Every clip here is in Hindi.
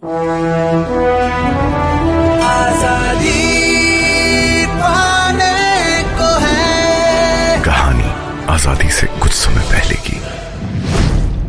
आजादी पाने को है। कहानी आजादी से कुछ समय पहले की।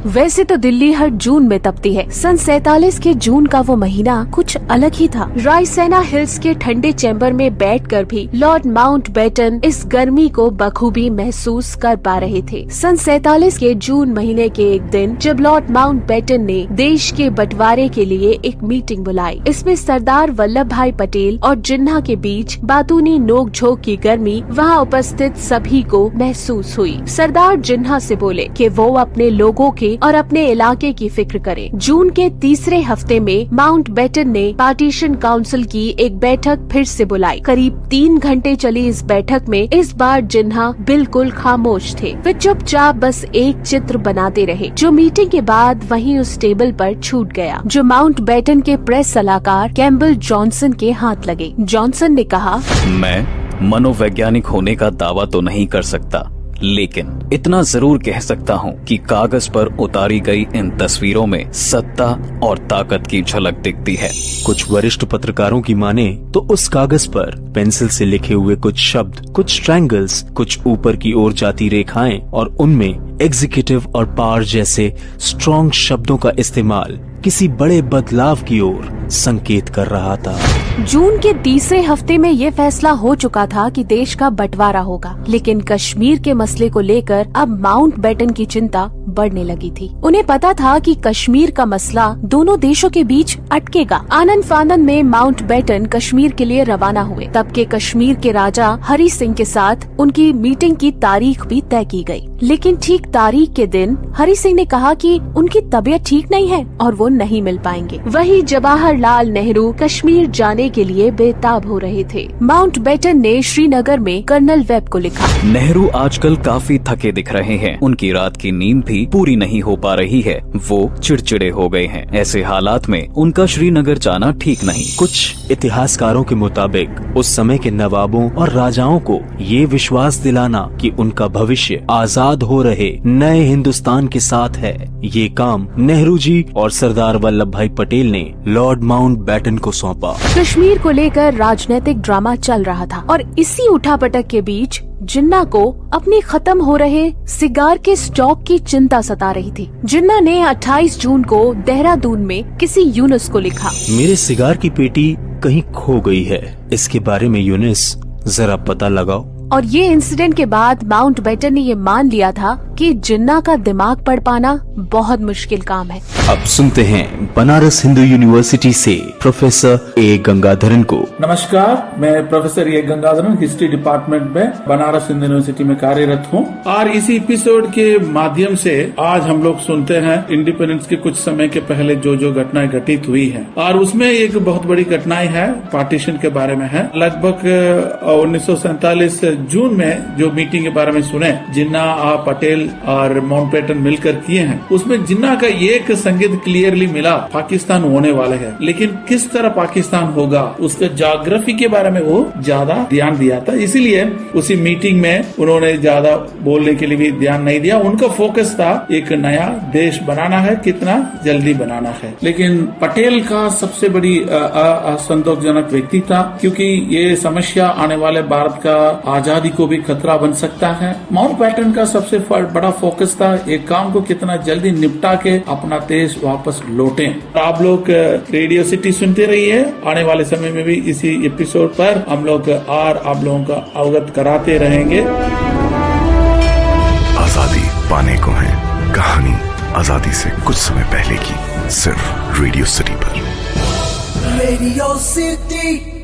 वैसे तो दिल्ली हर जून में तपती है। सन 47 के जून का वो महीना कुछ अलग ही था। रायसेना हिल्स के ठंडे चैम्बर में बैठकर भी लॉर्ड माउंटबेटन इस गर्मी को बखूबी महसूस कर पा रहे थे। सन 47 के जून महीने के एक दिन जब लॉर्ड माउंटबेटन ने देश के बंटवारे के लिए एक मीटिंग बुलाई, इसमें सरदार वल्लभ भाई पटेल और जिन्ना के बीच बातूनी नोक-झोंक की गर्मी वहाँ उपस्थित सभी को महसूस हुई। सरदार जिन्ना से बोले कि वो अपने लोगों के और अपने इलाके की फिक्र करें। जून के तीसरे हफ्ते में माउंटबेटन ने पार्टीशन काउंसिल की एक बैठक फिर से बुलाई। करीब 3 घंटे चली इस बैठक में इस बार जिन्ना बिल्कुल खामोश थे। वे चुपचाप बस एक चित्र बनाते रहे, जो मीटिंग के बाद वहीं उस टेबल पर छूट गया, जो माउंटबेटन के प्रेस सलाहकार कैम्पबेल जॉनसन के हाथ लगे। जॉनसन ने कहा, मैं मनोवैज्ञानिक होने का दावा तो नहीं कर सकता, लेकिन इतना जरूर कह सकता हूँ कि कागज पर उतारी गई इन तस्वीरों में सत्ता और ताकत की झलक दिखती है। कुछ वरिष्ठ पत्रकारों की माने तो उस कागज पर पेंसिल से लिखे हुए कुछ शब्द, कुछ ट्रायंगल्स, कुछ ऊपर की ओर जाती रेखाएं और उनमें एग्जीक्यूटिव और पावर जैसे स्ट्रॉन्ग शब्दों का इस्तेमाल किसी बड़े बदलाव की ओर संकेत कर रहा था। जून के तीसरे हफ्ते में ये फैसला हो चुका था कि देश का बंटवारा होगा, लेकिन कश्मीर के मसले को लेकर अब माउंटबेटन की चिंता बढ़ने लगी थी। उन्हें पता था कि कश्मीर का मसला दोनों देशों के बीच अटकेगा। आनंद फानंद में माउंटबेटन कश्मीर के लिए रवाना हुए। तब के कश्मीर के राजा हरि सिंह के साथ उनकी मीटिंग की तारीख भी तय की गई, लेकिन ठीक तारीख के दिन हरि सिंह ने कहा कि उनकी तबीयत ठीक नहीं है और वो नहीं मिल पाएंगे। वहीं जवाहरलाल नेहरू कश्मीर जाने के लिए बेताब हो रहे थे। माउंटबेटन ने श्रीनगर में कर्नल वेब को लिखा, नेहरू आजकल काफी थके दिख रहे हैं। उनकी रात की नींद भी पूरी नहीं हो पा रही है। वो चिड़चिड़े हो गए हैं। ऐसे हालात में उनका श्रीनगर जाना ठीक नहीं। कुछ इतिहासकारों के मुताबिक उस समय के नवाबों और राजाओं को ये विश्वास दिलाना कि उनका भविष्य आजाद हो रहे नए हिंदुस्तान के साथ है, ये काम नेहरू जी और सरदार वल्लभ भाई पटेल ने लॉर्ड माउंटबेटन को सौंपा। कश्मीर को लेकर राजनीतिक ड्रामा चल रहा था और इसी उठापटक के बीच जिन्ना को अपने खत्म हो रहे सिगार के स्टॉक की चिंता सता रही थी। जिन्ना ने 28 जून को देहरादून में किसी यूनुस को लिखा, मेरे सिगार की पेटी कहीं खो गई है, इसके बारे में यूनुस जरा पता लगाओ। और ये इंसिडेंट के बाद माउंटबेटन ने ये मान लिया था कि जिन्ना का दिमाग पढ़ पाना बहुत मुश्किल काम है। अब सुनते हैं बनारस हिंदू यूनिवर्सिटी से प्रोफेसर ए गंगाधरन को। नमस्कार, मैं professor A Gangadharan history department में बनारस हिंदू यूनिवर्सिटी में कार्यरत हूँ। और इसी एपिसोड के माध्यम से आज हम लोग सुनते हैं इंडिपेंडेंस के कुछ समय के पहले जो घटनाएं घटित हुई है, और उसमें एक बहुत बड़ी घटनाएं है पार्टीशन के बारे में है। लगभग 1947 जून में जो मीटिंग के बारे में सुने, जिन्ना पटेल और माउंटबेटन मिलकर किए हैं, उसमें जिन्ना का एक संकेत क्लियरली मिला, पाकिस्तान होने वाले है। लेकिन किस तरह पाकिस्तान होगा, उसके ज्योग्राफी के बारे में वो ज्यादा ध्यान दिया था। इसीलिए उसी मीटिंग में उन्होंने ज्यादा बोलने के लिए भी ध्यान नहीं दिया। उनका फोकस था एक नया देश बनाना है, कितना जल्दी बनाना है। लेकिन पटेल का सबसे बड़ी असंतोषजनक व्यक्ति था, क्योंकि ये समस्या आने वाले भारत का आजादी को भी खतरा बन सकता है। माउंटबेटन का सबसे बड़ा फोकस था एक काम को कितना जल्दी निपटा के अपना देश वापस लौटें। आप लोग रेडियो सिटी सुनते रहिए। आने वाले समय में भी इसी एपिसोड पर हम लोग और आप लोगों का अवगत कराते रहेंगे। आजादी पाने को है कहानी आजादी से कुछ समय पहले की, सिर्फ रेडियो सिटी पर। Radio city.